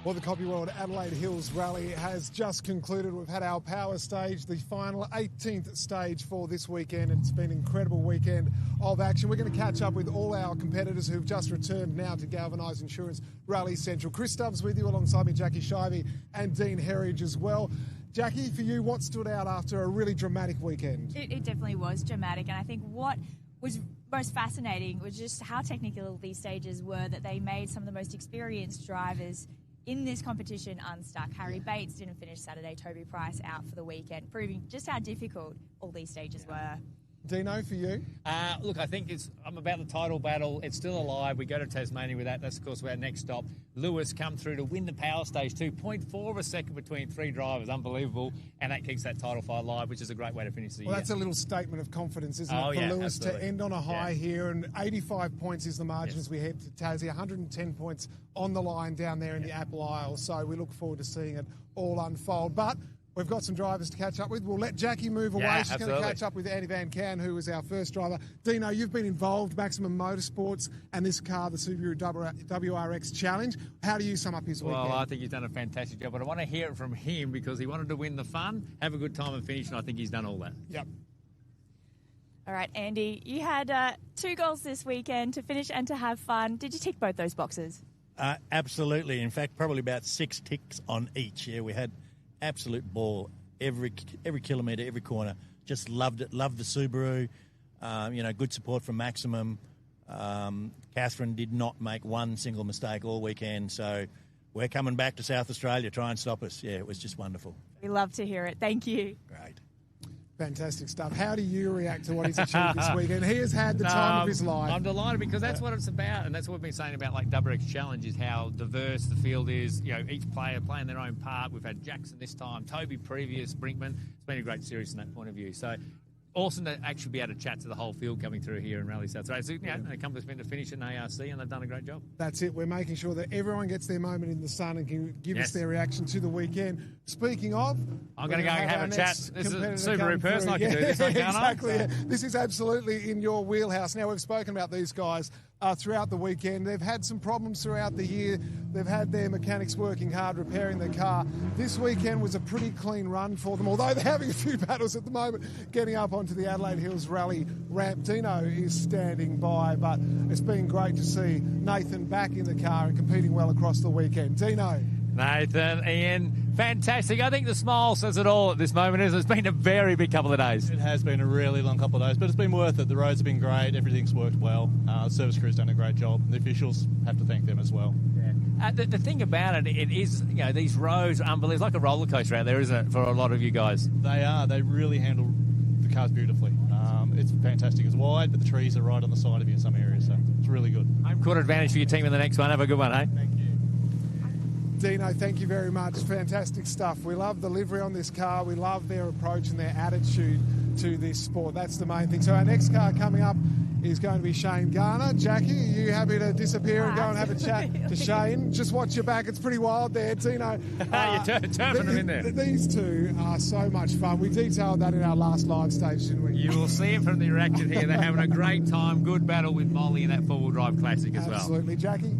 Well, the Copyworld Adelaide Hills Rally has just concluded. We've had our power stage, the final 18th stage for this weekend. It's been an incredible weekend of action. We're going to catch up with all our competitors who've just returned now to Galvanise Insurance Rally Central. Chris Stubbs with you alongside me, Jackie Shivey and Dean Herridge as well. Jackie, for you, what stood out after a really dramatic weekend? It definitely was dramatic, and I think what was most fascinating was just how technical these stages were, that they made some of the most experienced drivers in this competition unstuck. Harry Bates didn't finish Saturday, Toby Price out for the weekend, proving just how difficult all these stages were. Dino, for you? Look, I think I'm about the title battle. It's still alive. We go to Tasmania with that. That's, of course, our next stop. Lewis come through to win the power stage too. 0.4 of a second between three drivers. Unbelievable. And that keeps that title fight alive, which is a great way to finish the year. Well, that's a little statement of confidence, isn't it, for Lewis to end on a high here. And 85 points is the margin as we head to Tassie. 110 points on the line down there in the Apple Isle. So we look forward to seeing it all unfold. But we've got some drivers to catch up with. We'll let Jackie move away. She's going to catch up with Annie Van Can, who was our first driver. Dino, you've been involved, Maximum Motorsports, and this car, the Subaru WRX Challenge. How do you sum up his weekend? Well, I think he's done a fantastic job, but I want to hear it from him because he wanted to win the fun, have a good time and finish, and I think he's done all that. Yep. All right, Andy, you had 2 goals this weekend, to finish and to have fun. Did you tick both those boxes? Absolutely. In fact, probably about 6 ticks on each. Yeah, we had absolute ball every kilometre, every corner. Just loved it. Loved the Subaru. Good support from Maximum. Catherine did not make one single mistake all weekend. So we're coming back to South Australia to try and stop us. Yeah, it was just wonderful. We love to hear it. Thank you. Great. Fantastic stuff. How do you react to what he's achieved this weekend? He has had the time of his life. I'm delighted because that's what it's about, and that's what we've been saying about like WRX Challenge is how diverse the field is. You know, each player playing their own part. We've had Jackson this time, Toby previous, Brinkman. It's been a great series from that point of view. So awesome to actually be able to chat to the whole field coming through here in Rally South Australia. So, they come to finish in ARC, and they've done a great job. That's it. We're making sure that everyone gets their moment in the sun and can give us their reaction to the weekend. Speaking of, I'm going to go and have a chat. This is a Subaru person. I can do this, can't exactly. I? Yeah. This is absolutely in your wheelhouse. Now, we've spoken about these guys throughout the weekend. They've had some problems throughout the year. They've had their mechanics working hard, repairing their car. This weekend was a pretty clean run for them, although they're having a few battles at the moment getting up onto the Adelaide Hills Rally ramp. Dino is standing by, but it's been great to see Nathan back in the car and competing well across the weekend. Dino. Nathan, Ian, fantastic. I think the smile says it all at this moment. It's been a very big couple of days. It has been a really long couple of days, but it's been worth it. The roads have been great. Everything's worked well. Service crew's done a great job. The officials have to thank them as well. Yeah. The thing about it is, these roads are unbelievable. It's like a roller coaster out there, isn't it, for a lot of you guys? They are. They really handle the cars beautifully. It's fantastic. It's wide, but the trees are right on the side of you in some areas, so it's really good. Home court advantage for your team in the next one. Have a good one, hey? Thank you. Dino, thank you very much. Fantastic stuff. We love the livery on this car. We love their approach and their attitude to this sport. That's the main thing. So our next car coming up is going to be Shane Garner. Jackie, are you happy to disappear and go and have a chat to Shane? Just watch your back. It's pretty wild there, Dino. You're turfing them in there. These two are so much fun. We detailed that in our last live stage, didn't we? You will see it from the reaction here. They're having a great time. Good battle with Molly in that four-wheel drive classic as well. Absolutely. Jackie?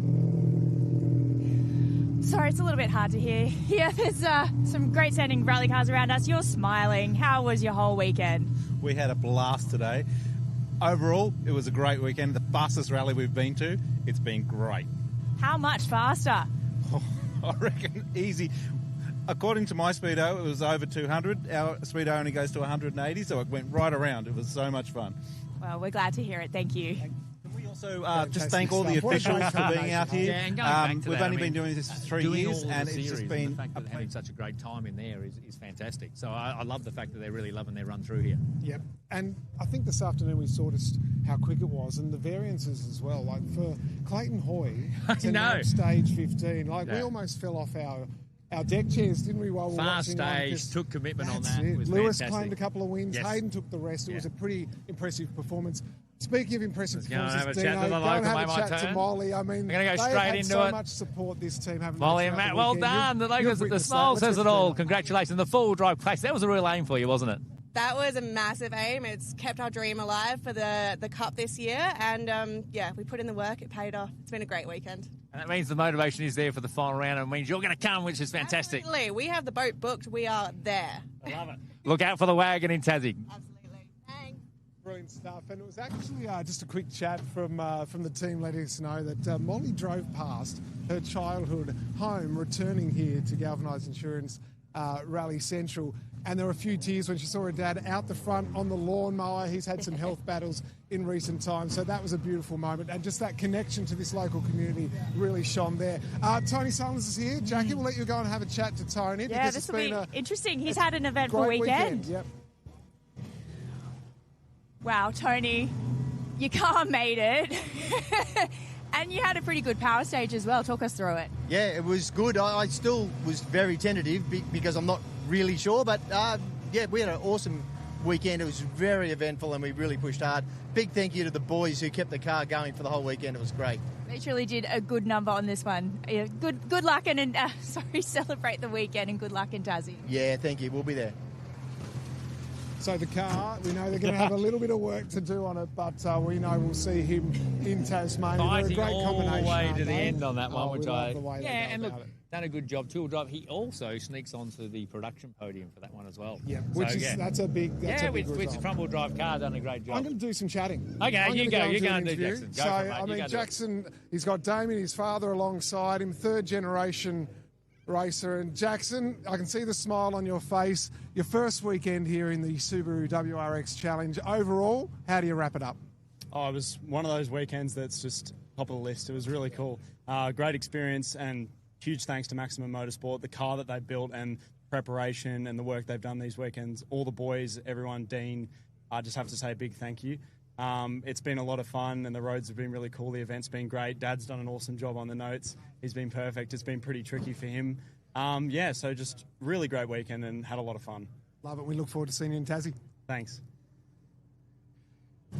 Sorry, it's a little bit hard to hear. Yeah, there's some great standing rally cars around us. You're smiling. How was your whole weekend? We had a blast today. Overall, it was a great weekend. The fastest rally we've been to. It's been great. How much faster? I reckon easy. According to my speedo, it was over 200. Our speedo only goes to 180, so it went right around. It was so much fun. Well, we're glad to hear it. Thank you. Also, just thank all the officials for being out here. Yeah, and going back to we've that, only been doing this for 3 years, and it's just been the fact that having such a great time in there is fantastic. So I love the fact that they're really loving their run through here. Yep, and I think this afternoon we saw just how quick it was, and the variances as well. Like for Clayton Hoy to now stage 15, we almost fell off our deck chairs, didn't we? While we were watching stage, took commitment on that. Lewis fantastic. claimed a couple of wins. Yes. Hayden took the rest. It was a pretty impressive performance. Speaking of impressive performances, Dino, go and have a chat to Molly. I mean, we're going to go straight into so it. much support this team, haven't Molly and Matt, well done. The smile says it all. Congratulations. The full drive class. That was a real aim for you, wasn't it? That was a massive aim. It's kept our dream alive for the Cup this year. And, we put in the work. It paid off. It's been a great weekend. And that means the motivation is there for the final round, and it means you're going to come, which is fantastic. Absolutely. We have the boat booked. We are there. I love it. Look out for the wagon in Tassie. Absolutely. Thanks. Brilliant stuff. And it was actually just a quick chat from the team letting us know that Molly drove past her childhood home, returning here to Galvanised Insurance Rally Central. And there were a few tears when she saw her dad out the front on the lawnmower. He's had some health battles in recent times, so that was a beautiful moment. And just that connection to this local community really shone there. Tony Sullins is here. Jackie, we'll let you go and have a chat to Tony. Yeah, this will be interesting. He's had an eventful weekend. Yep. Wow, Tony, your car made it. And you had a pretty good power stage as well. Talk us through it. Yeah, it was good. I still was very tentative because I'm not really sure. But, yeah, we had an awesome weekend. It was very eventful and we really pushed hard. Big thank you to the boys who kept the car going for the whole weekend. It was great. They truly did a good number on this one. Yeah, good luck and celebrate the weekend and good luck in Tassie. Yeah, thank you. We'll be there. So the car, we know they're going to have a little bit of work to do on it, but we know we'll see him in Tasmania. They're a great combination. All the way to the end on that one, we which love the way they go and look, about it. done a good job. Two-wheel drive. He also sneaks onto the production podium for that one as well. Yeah, So, that's a big with result. the front-wheel drive car, done a great job. I'm going to do some chatting. Okay, you go. You go and do interview. Jackson. Go So, for it, mate. I You mean, go do it. Jackson, he's got Damien, his father, alongside him, third-generation racer. And Jackson, I can see the smile on your face. Your first weekend here in the Subaru WRX Challenge. Overall, how do you wrap it up? Oh, it was one of those weekends that's just top of the list. It was really cool. Great experience, and huge thanks to Maximum Motorsport, the car that they built and preparation and the work they've done these weekends. All the boys, everyone, Dean, I just have to say a big thank you. It's been a lot of fun and the roads have been really cool. The event's been great. Dad's done an awesome job on the notes. He's been perfect. It's been pretty tricky for him. So just really great weekend and had a lot of fun. Love it. We look forward to seeing you in Tassie. Thanks.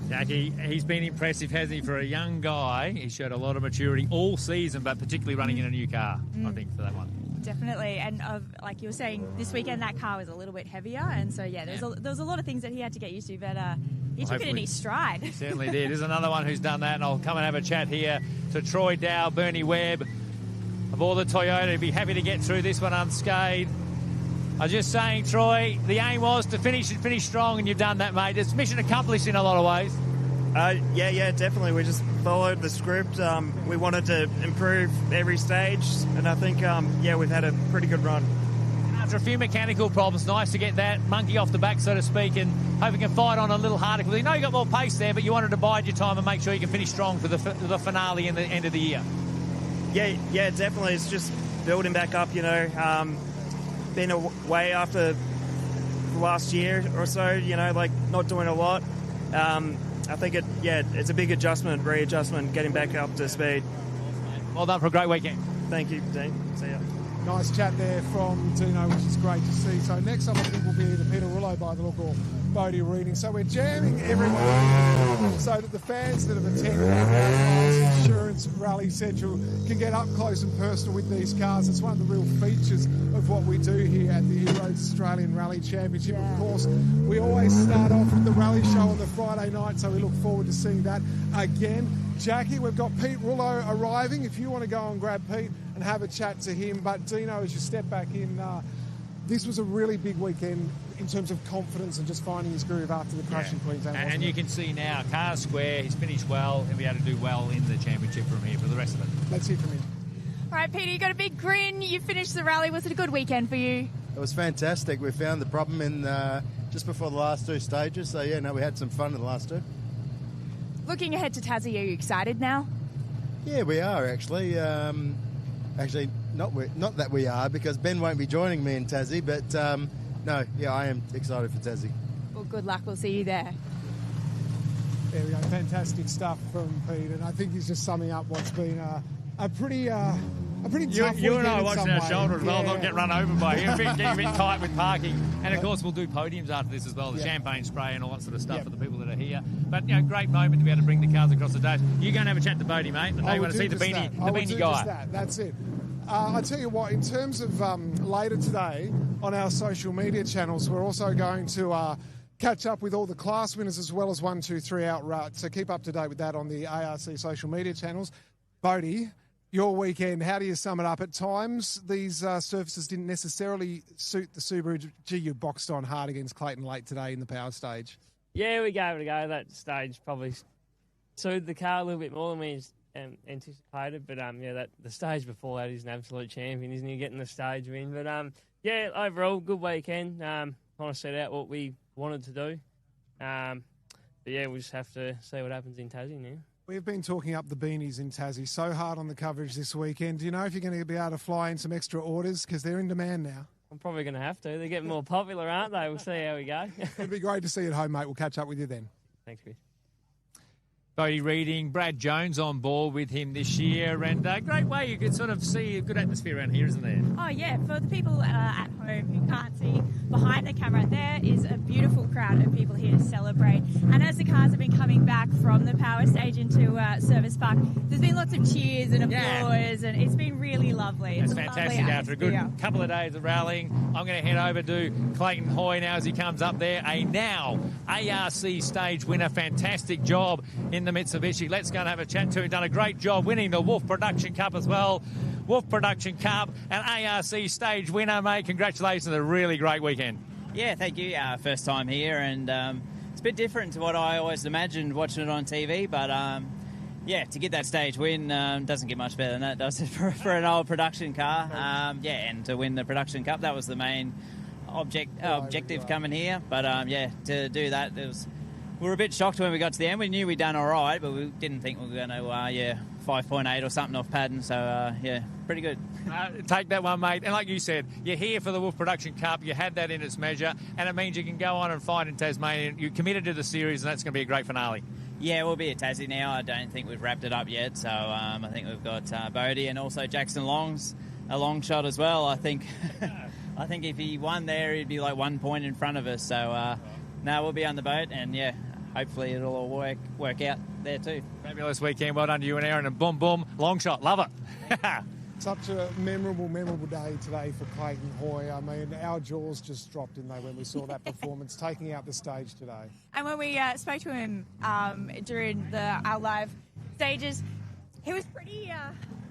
Jackie, he's been impressive, hasn't he? For a young guy, he showed a lot of maturity all season, but particularly running in a new car, I think, for that one. Definitely, and like you were saying, this weekend that car was a little bit heavier, and so yeah, there was a lot of things that he had to get used to, but he took it in his stride. He certainly did. There's another one who's done that, and I'll come and have a chat here to Troy Dow, Bernie Webb, of all the Toyota. He'd be happy to get through this one unscathed. I was just saying, Troy, the aim was to finish strong, and you've done that, mate. It's mission accomplished in a lot of ways. Yeah, definitely. We just followed the script. We wanted to improve every stage, and I think, we've had a pretty good run. After a few mechanical problems, nice to get that monkey off the back, so to speak, and hope you can fight on a little harder. You know you got more pace there, but you wanted to bide your time and make sure you can finish strong for the finale in the end of the year. Yeah, definitely. It's just building back up, been away after the last year or so, not doing a lot. I think it's a big readjustment, getting back up to speed. Well done for a great weekend. Thank you, Dean. See ya. Nice chat there from Dino, which is great to see. So next up, I think will be either Peter Rillo by the look or Bodie Reading. So we're jamming everyone so that the fans that have attended our Insurance Rally Central can get up close and personal with these cars. It's one of the real features of what we do here at the Heroes Australian Rally Championship. Of course, we always start off with the rally show on the Friday night, so we look forward to seeing that again. Jackie, we've got Pete Rillo arriving. If you want to go and grab Pete and have a chat to him. But Dino, as you step back in, this was a really big weekend in terms of confidence and just finding his groove after the crash in Queensland. And you can see now, car's square, he's finished well, he'll be able to do well in the championship from here for the rest of it. Let's hear from him. All right, Peter, you got a big grin. You finished the rally. Was it a good weekend for you? It was fantastic. We found the problem in just before the last two stages. So, we had some fun in the last two. Looking ahead to Tassie, are you excited now? Yeah, we are actually. Actually, not that we are, because Ben won't be joining me in Tassie, but I am excited for Tassie. Well, good luck. We'll see you there. There we go. Fantastic stuff from Pete, and I think he's just summing up what's been a pretty tough weekend. You and I are watching our way. shoulder as well, Yeah. not get run over by him, getting a bit tight with parking. And of course, we'll do podiums after this as well, the champagne spray and all that sort of stuff for the people that are here. But, great moment to be able to bring the cars across the dash. You go and have a chat to Bodie, mate. I know you want to see the beanie guy. That's it. I tell you what, in terms of later today on our social media channels, we're also going to catch up with all the class winners as well as 1, 2, 3 out route. So keep up to date with that on the ARC social media channels. Bodie, Your weekend, how do you sum it up? At times, these surfaces didn't necessarily suit the Subaru. Gee, you boxed on hard against Clayton late today in the power stage. Yeah, we gave it a go. That stage probably suited the car a little bit more than we anticipated. But, the stage before that, he's an absolute champion, isn't he, getting the stage win? But, overall, good weekend. Kind of set out what we wanted to do. We'll just have to see what happens in Tassie now. We've been talking up the beanies in Tassie so hard on the coverage this weekend. Do you know if you're going to be able to fly in some extra orders? Because they're in demand now. I'm probably going to have to. They're getting more popular, aren't they? We'll see how we go. It'd be great to see you at home, mate. We'll catch up with you then. Thanks, Chris. Bodie Reading, Brad Jones on board with him this year, and great way you can sort of see a good atmosphere around here, isn't there? Oh yeah, for the people at home who can't see behind the camera, there is a beautiful crowd of people here to celebrate. And as the cars have been coming back from the power stage into Service Park, there's been lots of cheers and applause, and it's been really lovely. It's a fantastic. lovely After a good couple of days of rallying, I'm going to head over to Clayton Hoy now as he comes up there. A now ARC stage winner, fantastic job in the Mitsubishi. Let's go and have a chat to him. Done a great job winning the Wolf Production Cup as well. Wolf Production Cup and ARC stage winner, mate. Congratulations on a really great weekend. Yeah, thank you. First time here, and it's a bit different to what I always imagined watching it on TV, but to get that stage win doesn't get much better than that, does it, for an old production car? And to win the Production Cup, that was the main objective coming here. But to do that, we were a bit shocked when we got to the end. We knew we'd done all right, but we didn't think we were going to 5.8 or something off pattern. So pretty good. Take that one, mate. And like you said, you're here for the Wolf Production Cup. You had that in its measure, and it means you can go on and fight in Tasmania. You're committed to the series, and that's going to be a great finale. Yeah, we'll be at Tassie now. I don't think we've wrapped it up yet. So I think we've got Bodie and also Jackson Long's a long shot as well. I think if he won there, he'd be like 1 point in front of us. So we'll be on the boat, and hopefully it'll all work out there too. Fabulous weekend. Well done to you and Aaron, and boom, boom, long shot. Love it. Such a memorable day today for Clayton Hoy. I mean, our jaws just dropped, didn't they, when we saw that performance, taking out the stage today. And when we spoke to him during our live stages, he was pretty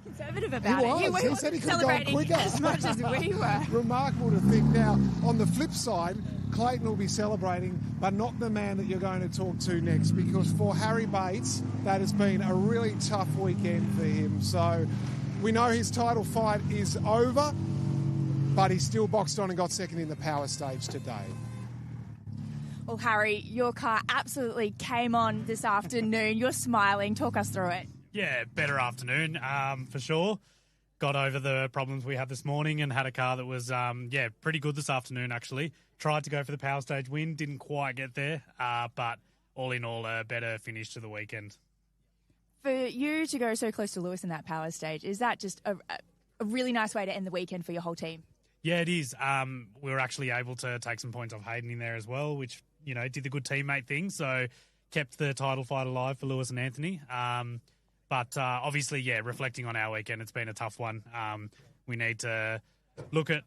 conservative about it. He said he could have gone quicker. As much as we were. Remarkable to think. Now, on the flip side, Clayton will be celebrating, but not the man that you're going to talk to next, because for Harry Bates, that has been a really tough weekend for him. So we know his title fight is over, but he still boxed on and got second in the power stage today. Well, Harry, your car absolutely came on this afternoon. You're smiling. Talk us through it. Yeah, better afternoon, for sure. Got over the problems we had this morning and had a car that was, pretty good this afternoon, actually. Tried to go for the power stage win, didn't quite get there, but all in all, a better finish to the weekend. For you to go so close to Lewis in that power stage, is that just a really nice way to end the weekend for your whole team? Yeah, it is. We were actually able to take some points off Hayden in there as well, which, did the good teammate thing, so kept the title fight alive for Lewis and Anthony. But obviously, reflecting on our weekend, it's been a tough one. We need to look at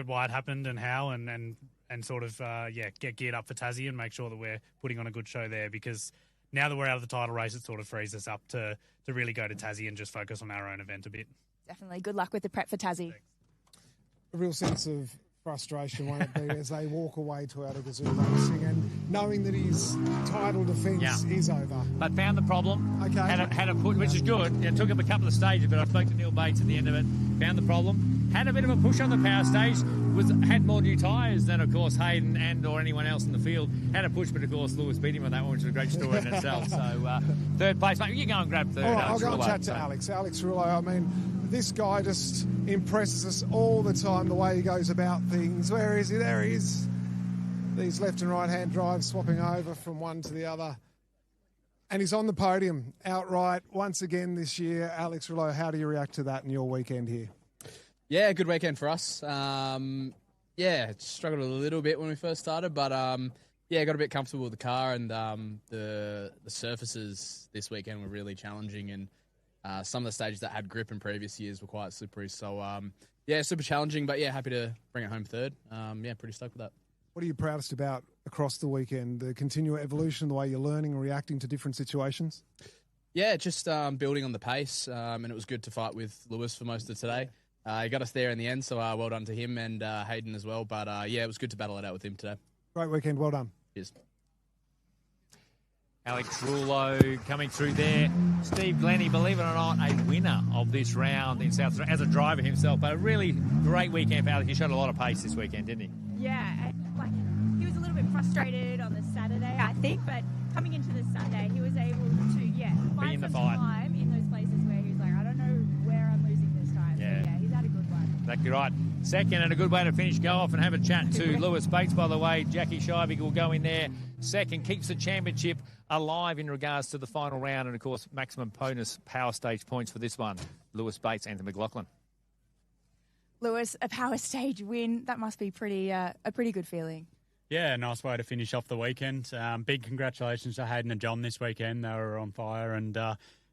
why it happened and how, and sort of get geared up for Tassie and make sure that we're putting on a good show there, because now that we're out of the title race, it sort of frees us up to really go to Tassie and just focus on our own event a bit. Definitely. Good luck with the prep for Tassie. Thanks. A real sense of frustration, won't it be, as they walk away to Out of the Zoo Racing and knowing that his title defence is over. But found the problem. Okay. Had a push, which is good. It took him a couple of stages, but I spoke to Neil Bates at the end of it. Found the problem. Had a bit of a push on the power stage. Had more new tyres than, of course, Hayden and or anyone else in the field. Had a push, but of course Lewis beat him on that one, which is a great story in itself. So third place, mate. You go and grab third. All right, I'll go and chat to Alex. Alex Rouleau, I mean, this guy just impresses us all the time, the way he goes about things. Where is he? There he is. These left and right-hand drives swapping over from one to the other. And he's on the podium outright once again this year. Alex Rouleau, how do you react to that in your weekend here? Yeah, good weekend for us. Struggled a little bit when we first started, but got a bit comfortable with the car, and the surfaces this weekend were really challenging, and some of the stages that had grip in previous years were quite slippery. So, super challenging, but happy to bring it home third. Pretty stoked with that. What are you proudest about across the weekend? The continual evolution, the way you're learning and reacting to different situations? Yeah, just building on the pace, and it was good to fight with Lewis for most of today. He got us there in the end, so well done to him and Hayden as well. But yeah, it was good to battle it out with him today. Great weekend, well done. Cheers. Alex Rouleau coming through there. Steve Glennie, believe it or not, a winner of this round in South Australia as a driver himself. But a really great weekend for Alex. He showed a lot of pace this weekend, didn't he? Yeah, like he was a little bit frustrated on the Saturday, I think, but coming into the Sunday, he was able to, find some time in those places where he was like, I don't know where I'm losing this time. Yeah. So, he's had a good one. Exactly right. Second, and a good way to finish, go off and have a chat to Lewis Bates, by the way. Jackie Scheibig will go in there second, keeps the championship alive in regards to the final round, and, of course, maximum bonus power stage points for this one. Lewis Bates, Anthony McLaughlin. Lewis, a power stage win, that must be a pretty good feeling. Yeah, nice way to finish off the weekend. Big congratulations to Hayden and John this weekend. They were on fire and,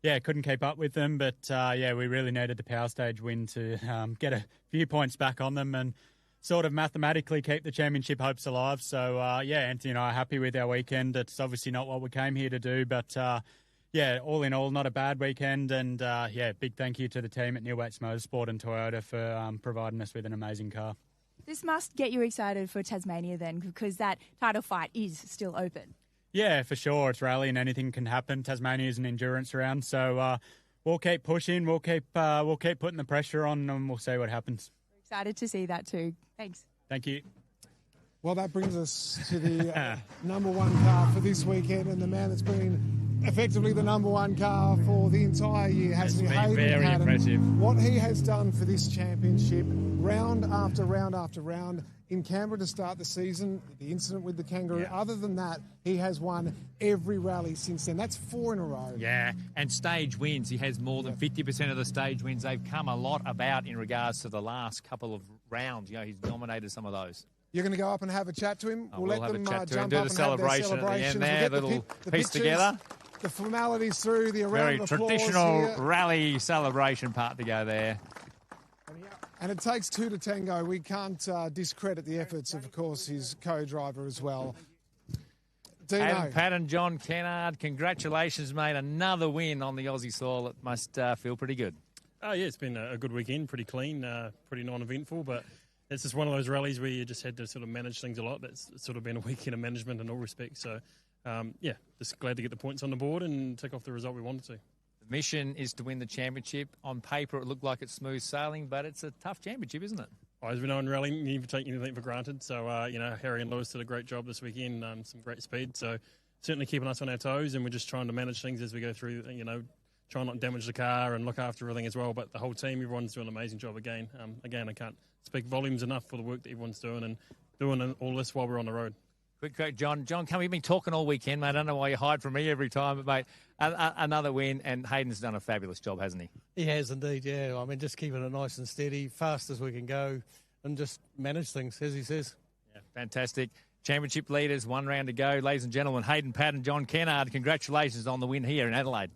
couldn't keep up with them. But, we really needed the power stage win to get a few points back on them and sort of mathematically keep the championship hopes alive. So, Anthony and I are happy with our weekend. It's obviously not what we came here to do, but, all in all, not a bad weekend. And, big thank you to the team at New Waits Motorsport and Toyota for providing us with an amazing car. This must get you excited for Tasmania then, because that title fight is still open. Yeah, for sure. It's rally and anything can happen. Tasmania is an endurance round, so we'll keep pushing. We'll keep putting the pressure on, and we'll see what happens. Excited to see that too. Thanks. Thank you. Well, that brings us to the number one car for this weekend, and the man that's been effectively the number one car for the entire year has been Hayden very Paddon. impressive. What he has done for this championship, round after round after round, in Canberra to start the season, the incident with the kangaroo. Yeah. Other than that, he has won every rally since then. That's 4 in a row. Yeah, and stage wins. He has more than 50% of the stage wins. They've come a lot about in regards to the last couple of rounds. He's dominated some of those. You're going to go up and have a chat to him. We'll let them have a chat to him, jump do up the and celebration have their at the celebrations. end there, We'll little the piece pictures, together. The formalities through, the Very round of applause traditional here. rally celebration part to go there. And it takes two to tango. We can't discredit the efforts of course, his co-driver as well. Dino. Hayden Paddon, John Kennard, congratulations, mate. Another win on the Aussie soil. It must feel pretty good. Oh, yeah, it's been a good weekend, pretty clean, pretty non-eventful, but it's just one of those rallies where you just had to sort of manage things a lot. It's sort of been a weekend of management in all respects. So, just glad to get the points on the board and tick off the result we wanted to. The mission is to win the championship. On paper, it looked like it's smooth sailing, but it's a tough championship, isn't it? As we know in rallying, you never take anything for granted. So, Harry and Lewis did a great job this weekend, some great speed. So, certainly keeping us on our toes, and we're just trying to manage things as we go through, try not to damage the car and look after everything as well. But the whole team, everyone's doing an amazing job again. I can't speak volumes enough for the work that everyone's doing and doing all this while we're on the road. Quick, John. John, you've been talking all weekend, mate. I don't know why you hide from me every time, but, mate, another win, and Hayden's done a fabulous job, hasn't he? He has indeed, yeah. I mean, just keeping it nice and steady, fast as we can go, and just manage things, as he says. Yeah, fantastic. Championship leaders, 1 round to go. Ladies and gentlemen, Hayden Paddon, John Kennard, congratulations on the win here in Adelaide.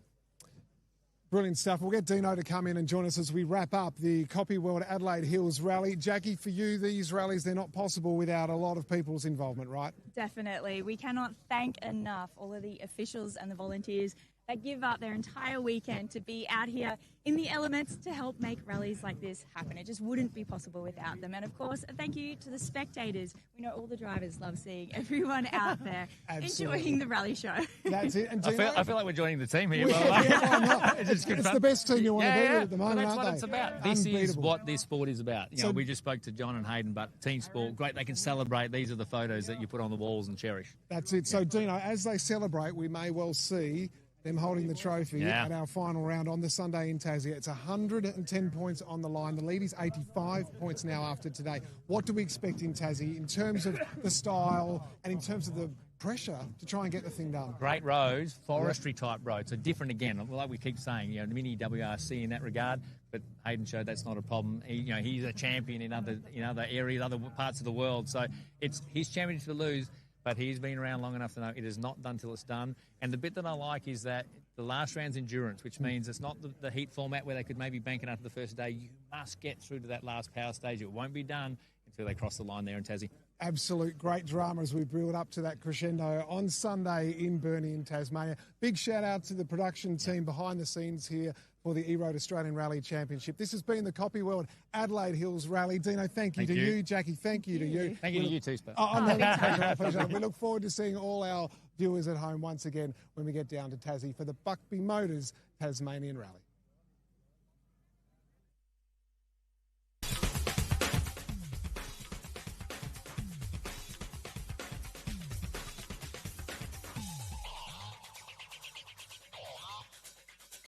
Brilliant stuff. We'll get Dino to come in and join us as we wrap up the Copyworld Adelaide Hills Rally. Jackie, for you, these rallies, they're not possible without a lot of people's involvement, right? Definitely. We cannot thank enough all of the officials and the volunteers that give up their entire weekend to be out here in the elements to help make rallies like this happen. It just wouldn't be possible without them. And of course, a thank you to the spectators. We know all the drivers love seeing everyone out there enjoying the rally show. That's it. And I feel like we're joining the team here. It's the best team you want to be with at the moment, that's aren't what they? it's about. This is what this sport is about. We just spoke to John and Hayden, but team sport, great. They can celebrate. These are the photos that you put on the walls and cherish. That's it. So, Dino, as they celebrate, we may well see them holding the trophy at our final round on the Sunday in Tassie. It's 110 points on the line. The lead is 85 points now after today. What do we expect in Tassie in terms of the style and in terms of the pressure to try and get the thing done? Great roads, forestry type roads. So different again, like we keep saying, mini WRC in that regard. But Hayden showed that's not a problem. He's a champion in other areas, other parts of the world. So it's his championship to lose. But he's been around long enough to know it is not done till it's done. And the bit that I like is that the last round's endurance, which means it's not the heat format where they could maybe bank it after the first day. You must get through to that last power stage. It won't be done until they cross the line there in Tassie. Absolute great drama as we build up to that crescendo on Sunday in Burnie in Tasmania. Big shout out to the production team behind the scenes here for the E-Road Australian Rally Championship. This has been the Copyworld Adelaide Hills Rally. Dino, thank you to you. Jackie, thank you to you. Thank you to you too, Spur. Pleasure. We look forward to seeing all our viewers at home once again when we get down to Tassie for the Buckby Motors Tasmanian Rally.